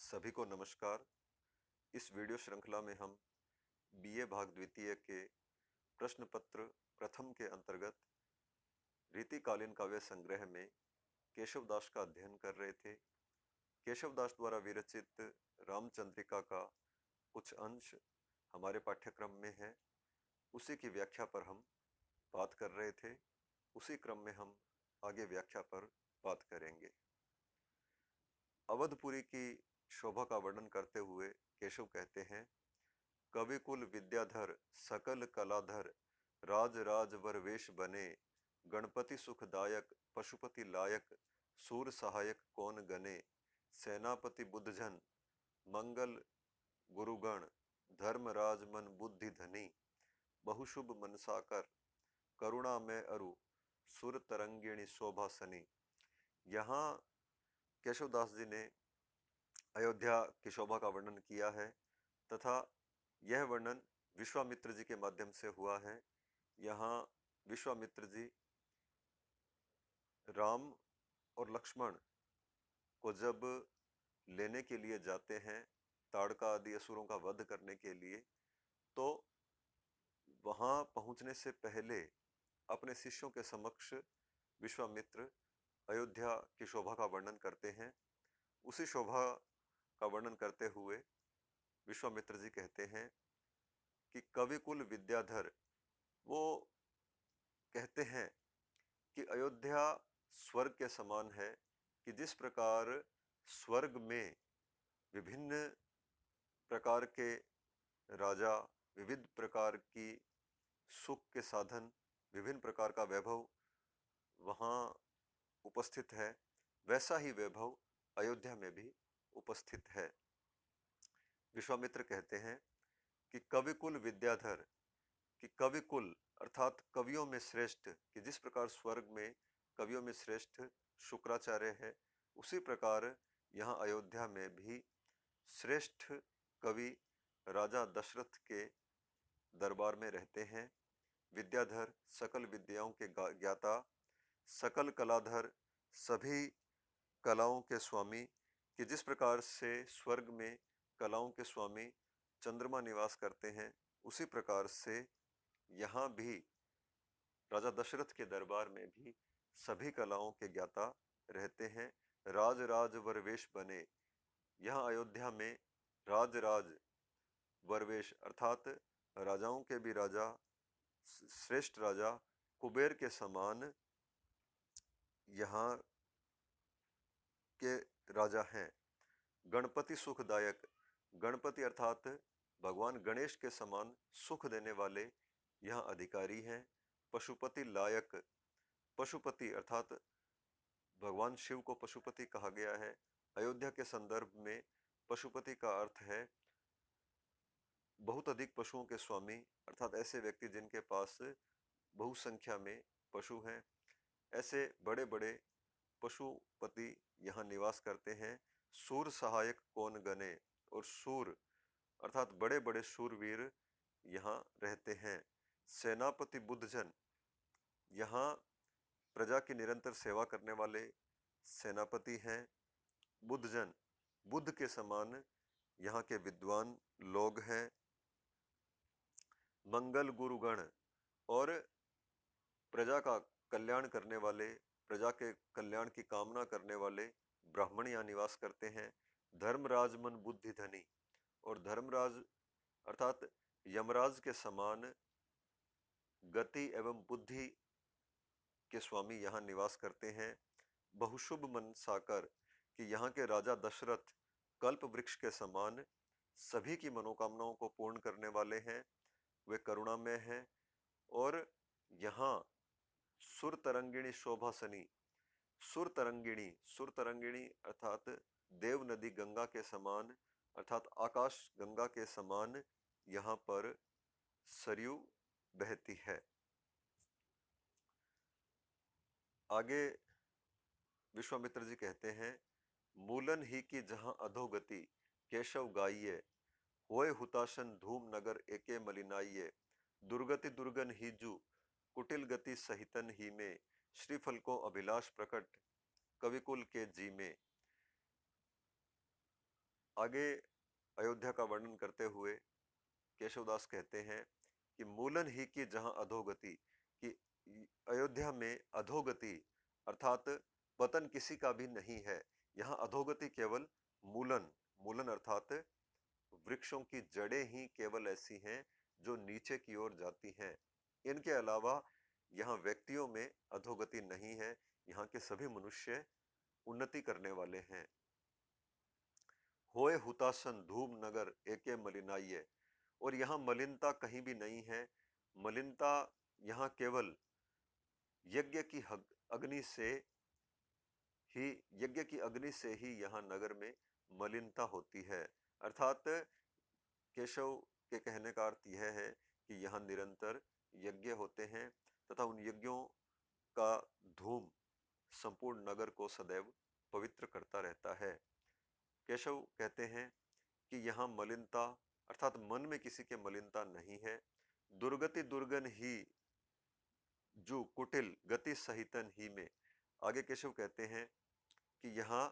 सभी को नमस्कार। इस वीडियो श्रृंखला में हम बीए भाग द्वितीय के प्रश्न पत्र प्रथम के अंतर्गत रीतिकालीन काव्य संग्रह में केशवदास का अध्ययन कर रहे थे। केशवदास द्वारा विरचित रामचंद्रिका का कुछ अंश हमारे पाठ्यक्रम में है, उसी की व्याख्या पर हम बात कर रहे थे। उसी क्रम में हम आगे व्याख्या पर बात करेंगे। अवधपुरी की शोभा का वर्णन करते हुए केशव कहते हैं, कविकुल विद्याधर सकल कलाधर राज राज वर वेश बने, गणपति सुखदायक पशुपति लायक सूर सहायक कौन गने, सेनापति बुद्धजन मंगल गुरुगण धर्मराज मन बुद्धि धनी, बहुशुभ मनसाकर करुणा में अरु सुर तरंगिणी शोभा सनी। यहाँ केशवदास जी ने अयोध्या की शोभा का वर्णन किया है तथा यह वर्णन विश्वामित्र जी के माध्यम से हुआ है। यहाँ विश्वामित्र जी राम और लक्ष्मण को जब लेने के लिए जाते हैं, ताड़का आदि असुरों का वध करने के लिए, तो वहां पहुंचने से पहले अपने शिष्यों के समक्ष विश्वामित्र अयोध्या की शोभा का वर्णन करते हैं। उसी शोभा का वर्णन करते हुए विश्वामित्र जी कहते हैं कि कविकुल विद्याधर, वो कहते हैं कि अयोध्या स्वर्ग के समान है कि जिस प्रकार स्वर्ग में विभिन्न प्रकार के राजा, विविध प्रकार की सुख के साधन, विभिन्न प्रकार का वैभव वहाँ उपस्थित है, वैसा ही वैभव अयोध्या में भी उपस्थित है। विश्वामित्र कहते हैं कि कविकुल विद्याधर, कि कविकुल अर्थात कवियों में श्रेष्ठ, कि जिस प्रकार स्वर्ग में कवियों में श्रेष्ठ शुक्राचार्य है, उसी प्रकार यहाँ अयोध्या में भी श्रेष्ठ कवि राजा दशरथ के दरबार में रहते हैं। विद्याधर सकल विद्याओं के ज्ञाता, सकल कलाधर सभी कलाओं के स्वामी, कि जिस प्रकार से स्वर्ग में कलाओं के स्वामी चंद्रमा निवास करते हैं, उसी प्रकार से यहाँ भी राजा दशरथ के दरबार में भी सभी कलाओं के ज्ञाता रहते हैं। राज राज वरवेश बने, यहाँ अयोध्या में राज राज वरवेश अर्थात राजाओं के भी राजा, श्रेष्ठ राजा कुबेर के समान यहाँ के राजा हैं। गणपति सुखदायक, गणपति अर्थात भगवान गणेश के समान सुख देने वाले यहाँ अधिकारी हैं। पशुपति लायक, पशुपति अर्थात भगवान शिव को पशुपति कहा गया है। अयोध्या के संदर्भ में पशुपति का अर्थ है बहुत अधिक पशुओं के स्वामी, अर्थात ऐसे व्यक्ति जिनके पास बहुसंख्या में पशु हैं। ऐसे बड़े बड़े पशुपति यहाँ निवास करते हैं। सूर सहायक कौन गने, और सूर अर्थात बड़े बड़े शूरवीर यहाँ रहते हैं। सेनापति बुद्धजन, यहाँ प्रजा की निरंतर सेवा करने वाले सेनापति हैं। बुद्धजन, बुद्ध के समान यहाँ के विद्वान लोग हैं। मंगल गुरुगण, और प्रजा का कल्याण करने वाले, प्रजा के कल्याण की कामना करने वाले ब्राह्मण यहाँ निवास करते हैं। धर्मराज मन बुद्धि धनी, और धर्मराज अर्थात यमराज के समान गति एवं बुद्धि के स्वामी यहाँ निवास करते हैं। बहुशुभ मन साकर, कि यहाँ के राजा दशरथ कल्प वृक्ष के समान सभी की मनोकामनाओं को पूर्ण करने वाले हैं, वे करुणामय हैं। और यहाँ सुर तरंगिणी शोभा सनी, सुर तरंगिणी, सुर तरंगिणी अर्थात देव नदी गंगा के समान, अर्थात आकाश गंगा के समान यहाँ पर सरयू बहती है। आगे विश्वामित्र जी कहते हैं, मूलन ही की जहां अधोगति केशव गाइये, होए हुताशन धूम नगर एके मलिनाइये, दुर्गति दुर्गन हीजु कुटिल गति सहितन ही में, श्रीफल को अभिलाष प्रकट कविकुल के जी में। आगे अयोध्या का वर्णन करते हुए केशवदास कहते हैं कि मूलन ही की जहां अधोगति, कि अयोध्या में अधोगति अर्थात पतन किसी का भी नहीं है। यहाँ अधोगति केवल मूलन, मूलन अर्थात वृक्षों की जड़ें ही केवल ऐसी हैं जो नीचे की ओर जाती हैं। इनके अलावा यहाँ व्यक्तियों में अधोगति नहीं है। यहाँ के सभी मनुष्य उन्नति करने वाले हैं। होए हुतासन धूम नगर एके मलिनाइये, और यहाँ मलिनता कहीं भी नहीं है। मलिनता यहाँ केवल यज्ञ की अग्नि से ही, यज्ञ की अग्नि से ही यहाँ नगर में मलिनता होती है। अर्थात केशव के कहने का अर्थ यह है कि यहाँ निरंतर यज्ञ होते हैं तथा उन यज्ञों का धूम संपूर्ण नगर को सदैव पवित्र करता रहता है। केशव कहते हैं कि यहाँ मलिनता अर्थात मन में किसी के मलिनता नहीं है। दुर्गति दुर्गन ही जो कुटिल गति सहितन ही में, आगे केशव कहते हैं कि यहाँ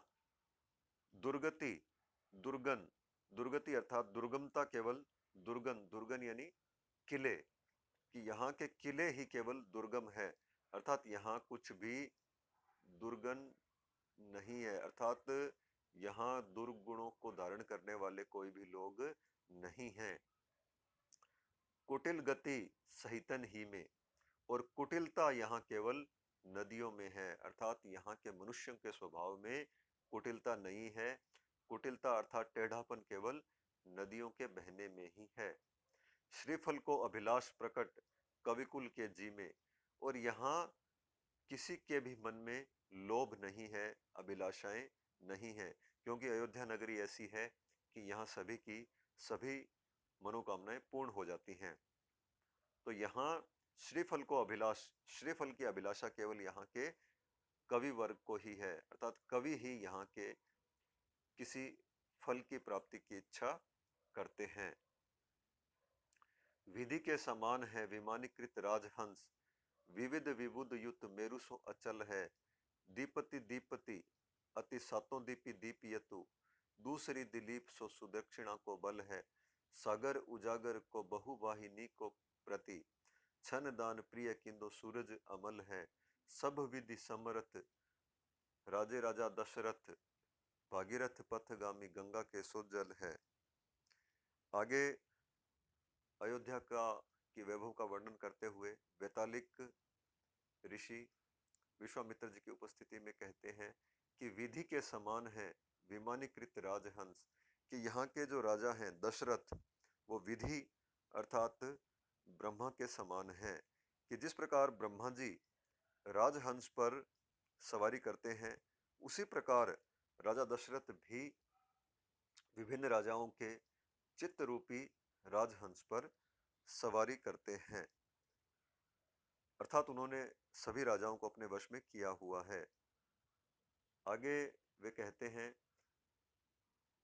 दुर्गति दुर्गन, दुर्गति अर्थात दुर्गमता केवल दुर्गन, दुर्गन यानी किले, कि यहाँ के किले ही केवल दुर्गम है। अर्थात यहाँ कुछ भी दुर्गन नहीं है, अर्थात यहाँ दुर्गुणों को धारण करने वाले कोई भी लोग नहीं हैं। कुटिल गति सहितन ही में, और कुटिलता यहाँ केवल नदियों में है, अर्थात यहाँ के मनुष्यों के स्वभाव में कुटिलता नहीं है। कुटिलता अर्थात टेढ़ापन केवल नदियों के बहने में ही है। श्रीफल को अभिलाष प्रकट कविकुल के जी में, और यहाँ किसी के भी मन में लोभ नहीं है, अभिलाषाएं नहीं है, क्योंकि अयोध्या नगरी ऐसी है कि यहाँ सभी की सभी मनोकामनाएं पूर्ण हो जाती हैं। तो यहाँ श्रीफल को अभिलाष, श्रीफल की अभिलाषा केवल यहाँ के कवि वर्ग को ही है, अर्थात कवि ही यहाँ के किसी फल की प्राप्ति की इच्छा करते हैं। विधि के समान है विमानीकृत राजहंस, विविध विबुध युत मेरु सो अचल है। दीपति दीपति अति सातों दीपी दीपियतु, दूसरी दिलीप सो सुदक्षिणा को बल है। सागर उजागर को बहुवाहिनी को प्रति, छन दान प्रिय किंदो सूरज अमल है। सब विधि समरथ राजे राजा दशरथ, भागीरथ पथगामी गंगा के सो जल है। आगे अयोध्या की वैभव का वर्णन करते हुए वैतालिक ऋषि विश्वामित्र जी की उपस्थिति में कहते हैं कि विधि के समान है विमानीकृत राजहंस, कि यहाँ के जो राजा हैं दशरथ, वो विधि अर्थात ब्रह्मा के समान है, कि जिस प्रकार ब्रह्मा जी राजहंस पर सवारी करते हैं, उसी प्रकार राजा दशरथ भी विभिन्न राजाओं के चित्त रूपी राजहंस पर सवारी करते हैं, अर्थात उन्होंने सभी राजाओं को अपने वश में किया हुआ है। आगे वे कहते हैं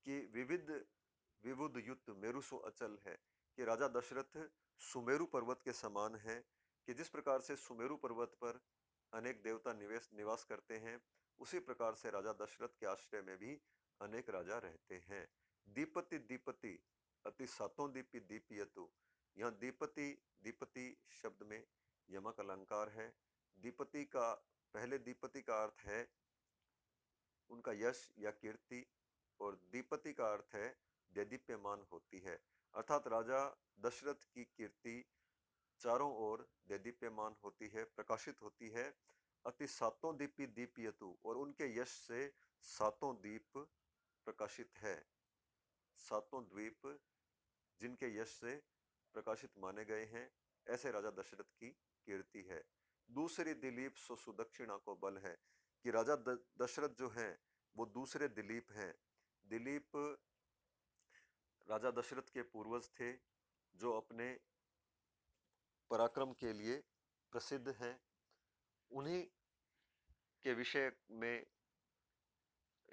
कि विविध विबुध युक्त मेरु सो अचल है, कि राजा दशरथ सुमेरु पर्वत के समान है, कि जिस प्रकार से सुमेरु पर्वत पर अनेक देवता निवास करते हैं, उसी प्रकार से राजा दशरथ के आश्रय में भी अनेक राजा रहते हैं। दीपति दीपति अति सातों दीपी दीपियतु, यहाँ दीपति दीपति शब्द में यमक अलंकार है। दीपति का, पहले दीपति का अर्थ है उनका यश या कीर्ति, और दीपति का अर्थ है देदीप्यमान होती है, अर्थात राजा दशरथ की कीर्ति चारों ओर देदीप्यमान होती है, प्रकाशित होती है। अति सातों दीपी दीपियतु, और उनके यश से सातों दीप प्रकाशित है। सातों द्वीप जिनके यश से प्रकाशित माने गए हैं, ऐसे राजा दशरथ की कीर्ति है। दूसरी दिलीप सो सुदक्षिणा को बल है, कि राजा दशरथ जो हैं वो दूसरे दिलीप हैं। दिलीप राजा दशरथ के पूर्वज थे, जो अपने पराक्रम के लिए प्रसिद्ध हैं। उन्हीं के विषय में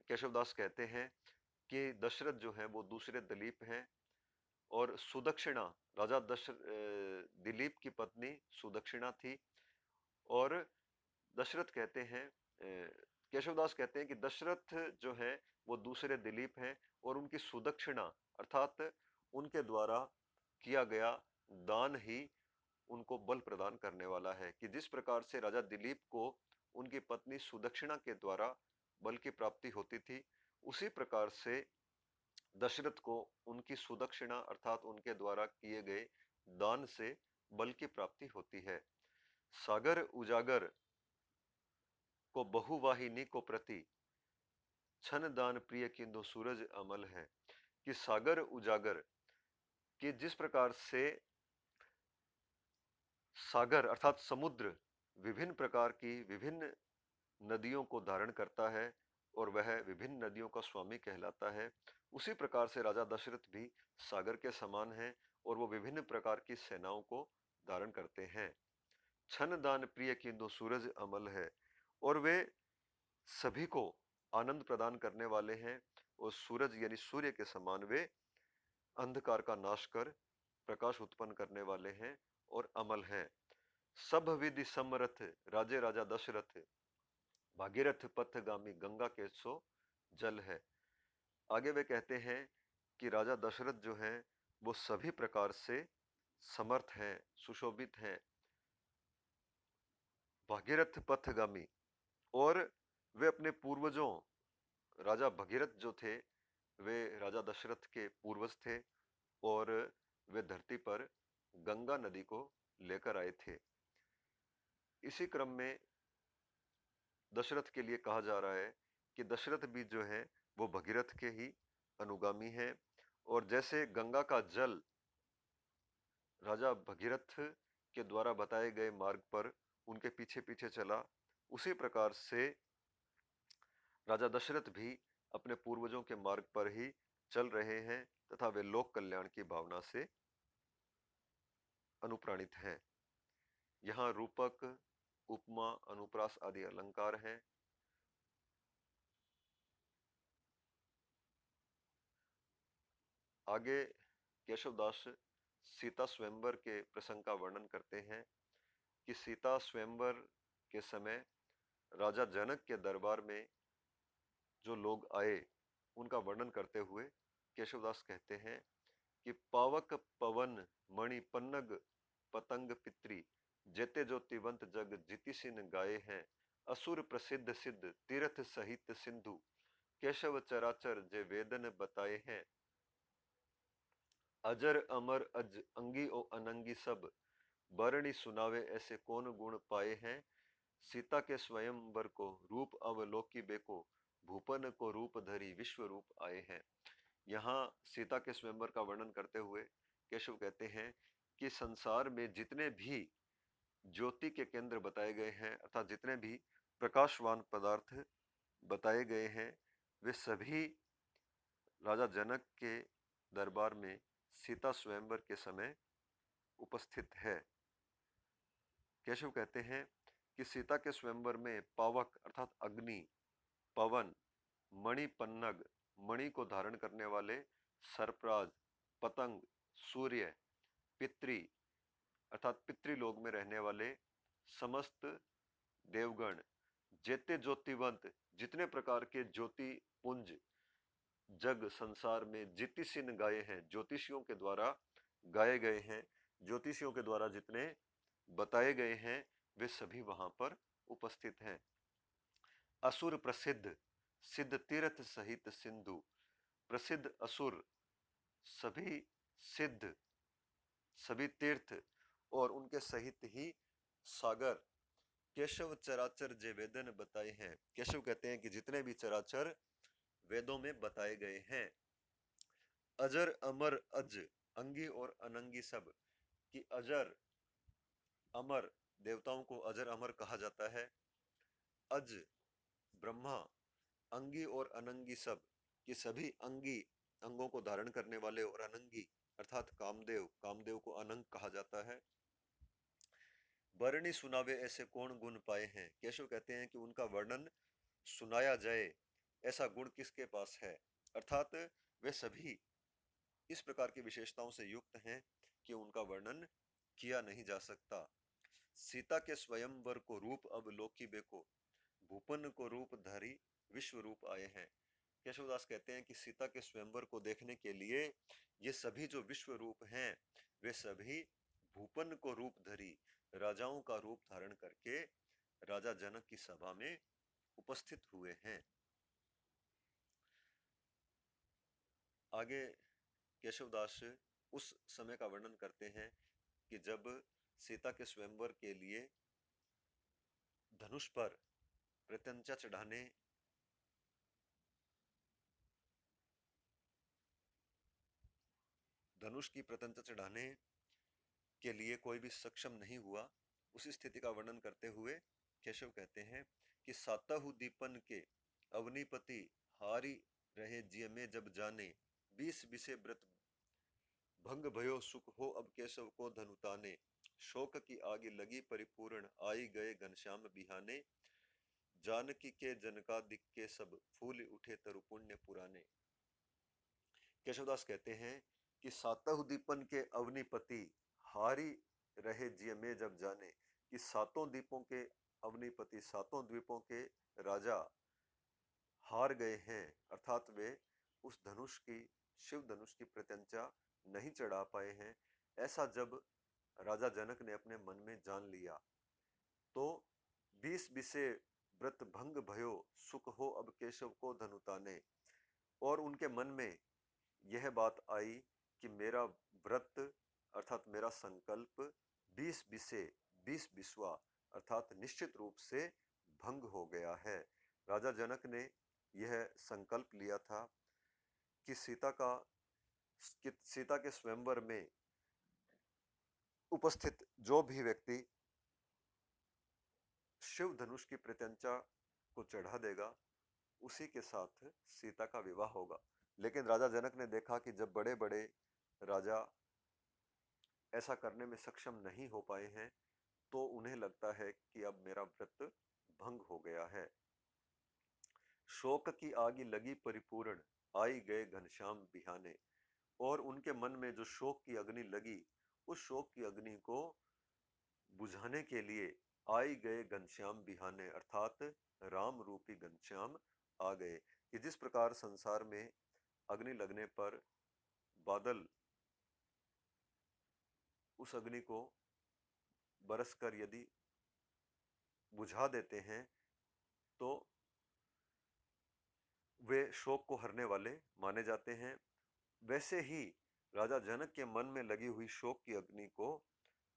केशवदास कहते हैं कि दशरथ जो है वो दूसरे दिलीप हैं, और सुदक्षिणा राजा दिलीप की पत्नी सुदक्षिणा थी। और दशरथ कहते हैं, केशवदास कहते हैं कि दशरथ जो है वो दूसरे दिलीप हैं, और उनकी सुदक्षिणा अर्थात उनके द्वारा किया गया दान ही उनको बल प्रदान करने वाला है। कि जिस प्रकार से राजा दिलीप को उनकी पत्नी सुदक्षिणा के द्वारा बल की प्राप्ति होती थी, उसी प्रकार से दशरथ को उनकी सुदक्षिणा अर्थात उनके द्वारा किए गए दान से बल की प्राप्ति होती है। सागर उजागर को बहुवाहिनी को प्रति छन दान प्रिय किंतु सूरज अमल है। कि सागर उजागर, कि जिस प्रकार से सागर अर्थात समुद्र विभिन्न प्रकार की विभिन्न नदियों को धारण करता है और वह विभिन्न नदियों का स्वामी कहलाता है, उसी प्रकार से राजा दशरथ भी सागर के समान हैं और वो विभिन्न प्रकार की सेनाओं को धारण करते हैं। छन दान प्रिय किंतु सूरज अमल है, और वे सभी को आनंद प्रदान करने वाले हैं, और सूरज यानी सूर्य के समान वे अंधकार का नाश कर प्रकाश उत्पन्न करने वाले हैं और अमल हैं। सब विधि समरथ राजे राजा दशरथ, भागीरथ पथगामी गंगा के सो जल है। आगे वे कहते हैं कि राजा दशरथ जो हैं वो सभी प्रकार से समर्थ हैं, सुशोभित हैं, भागीरथ पथगामी, और वे अपने पूर्वजों राजा भगीरथ जो थे वे राजा दशरथ के पूर्वज थे, और वे धरती पर गंगा नदी को लेकर आए थे। इसी क्रम में दशरथ के लिए कहा जा रहा है कि दशरथ भी जो है वो भगीरथ के ही अनुगामी हैं, और जैसे गंगा का जल राजा भगीरथ के द्वारा बताए गए मार्ग पर उनके पीछे पीछे चला, उसी प्रकार से राजा दशरथ भी अपने पूर्वजों के मार्ग पर ही चल रहे हैं तथा वे लोक कल्याण की भावना से अनुप्राणित हैं। यहाँ रूपक, उपमा, अनुप्रास आदि अलंकार हैं। आगे केशवदास सीता स्वयंवर के प्रसंग का वर्णन करते हैं कि सीता स्वयंवर के समय राजा जनक के दरबार में जो लोग आए उनका वर्णन करते हुए केशवदास कहते हैं कि पावक पवन मणि पन्नग पतंग पितरी जेते जो तिवंत जग जितिसिन गाये हैं, असुर प्रसिद्ध सिद्ध तीर्थ सहित सिंधु केशव चराचर जे वेदन बताए हैं, अजर अमर अज अंगी ओ अनंगी सब बरणी सुनावे ऐसे कौन गुण पाए हैं, सीता के स्वयंवर को रूप अवलोकी बेको भूपन को रूप धरी विश्व रूप आए हैं। यहाँ सीता के स्वयंवर का वर्णन करते हुए केशव कहते हैं कि संसार में जितने भी ज्योति के केंद्र बताए गए हैं अर्थात जितने भी प्रकाशवान पदार्थ बताए गए हैं वे सभी राजा जनक के दरबार में सीता स्वयंवर के समय उपस्थित है। केशव कहते हैं कि सीता के स्वयंवर में पावक अर्थात अग्नि, पवन, मणि पन्नग मणि को धारण करने वाले सरप्राज, पतंग, सूर्य, पितृ अर्थात पितृलोक में रहने वाले समस्त देवगण, जेते ज्योतिवंत जितने प्रकार के ज्योति पुंज जग संसार में जितिसिन गाए हैं, ज्योतिषियों के द्वारा गाए गए हैं, ज्योतिषियों के द्वारा जितने बताए गए हैं वे सभी वहां पर उपस्थित हैं। असुर प्रसिद्ध सिद्ध तीर्थ सहित सिंधु, प्रसिद्ध असुर सभी सिद्ध सभी तीर्थ और उनके सहित ही सागर, केशव चराचर जे वेदन बताए हैं। केशव कहते हैं कि जितने भी चराचर वेदों में बताए गए हैं। अजर अमर अज अंगी और अनंगी सब, कि अजर अमर देवताओं को अजर अमर कहा जाता है। अज ब्रह्मा, अंगी और अनंगी सब, कि सभी अंगी अंगों को धारण करने वाले और अनंगी अर्थात कामदेव, कामदेव को अनंग कहा जाता है। वर्णी सुनावे ऐसे कौन गुण पाए हैं। केशव कहते हैं कि उनका वर्णन सुनाया जाए ऐसा गुण किसके पास है, अर्थात वे सभी इस प्रकार की विशेषताओं से युक्त हैं कि उनका वर्णन किया नहीं जा सकता। सीता के स्वयंवर को रूप अब लोकी बेको भूपन को रूप धारी विश्व रूप आए हैं। केशवदास कहते हैं कि सीता के स्वयंवर को देखने के लिए ये सभी जो विश्व रूप हैं वे सभी भूपन को रूप धरी राजाओं का रूप धारण करके राजा जनक की सभा में उपस्थित हुए हैं। आगे केशवदास उस समय का वर्णन करते हैं कि जब सीता के स्वयंवर के लिए धनुष पर प्रत्यंचा चढ़ाने धनुष की प्रत्यंचा चढ़ाने के लिए कोई भी सक्षम नहीं हुआ, उसी स्थिति का वर्णन करते हुए केशव कहते हैं कि सातहु दीपन के अवनीपति हारी रहे जिय में जब जाने 20 बिसे व्रत भंग भयो सुख हो अब केशव को धनुताने शोक की आगे लगी परिपूर्ण आई गए घनश्याम बिहाने जानकी के जनकादिक के सब फूल उठे तरु पुण्य पुराने। केशवदास कहते हैं कि सातहु दीपन के अवनीपति हारी रहे जिय में जब जाने कि सातों दीपों के अवनीपति सातों द्वीपों के राजा हार गए हैं, अर्थात वे उस धनुष की शिव धनुष की प्रत्यंचा नहीं चढ़ा पाए हैं। ऐसा जब राजा जनक ने अपने मन में जान लिया तो 20 बिसे व्रत भंग भयो सुख हो अब केशव को धनुताने, और उनके मन में यह बात आई कि मेरा व्रत अर्थात मेरा संकल्प 20 बिसे 20 बिस्वा अर्थात निश्चित रूप से भंग हो गया है। राजा जनक ने यह संकल्प लिया था कि सीता के स्वयंवर में उपस्थित जो भी व्यक्ति शिव धनुष की प्रत्यंचा को चढ़ा देगा उसी के साथ सीता का विवाह होगा। लेकिन राजा जनक ने देखा कि जब बड़े बड़े राजा ऐसा करने में सक्षम नहीं हो पाए हैं तो उन्हें लगता है कि अब मेरा व्रत भंग हो गया है। शोक की आग लगी परिपूर्ण आई गए घनश्याम बिहाने, और उनके मन में जो शोक की अग्नि लगी उस शोक की अग्नि को बुझाने के लिए आई गए घनश्याम बिहाने अर्थात राम रूपी घनश्याम आ गए। कि जिस प्रकार संसार में अग्नि लगने पर बादल उस अग्नि को बरसकर यदि बुझा देते हैं तो वे शोक को हरने वाले माने जाते हैं, वैसे ही राजा जनक के मन में लगी हुई शोक की अग्नि को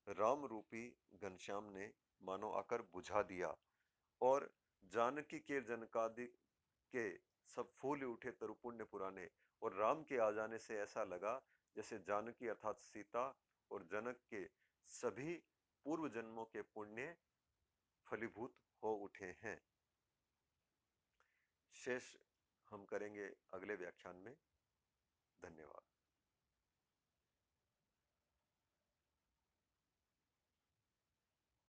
राम रूपी घनश्याम ने मानो आकर बुझा दिया, और जानकी के जनकादि के सब फूल उठे तरु पुण्य पुराने, और राम के आ जाने से ऐसा लगा जैसे जानकी अर्थात सीता और जनक के सभी पूर्व जन्मों के पुण्य फलीभूत हो उठे हैं। शेष हम करेंगे अगले व्याख्यान में। धन्यवाद।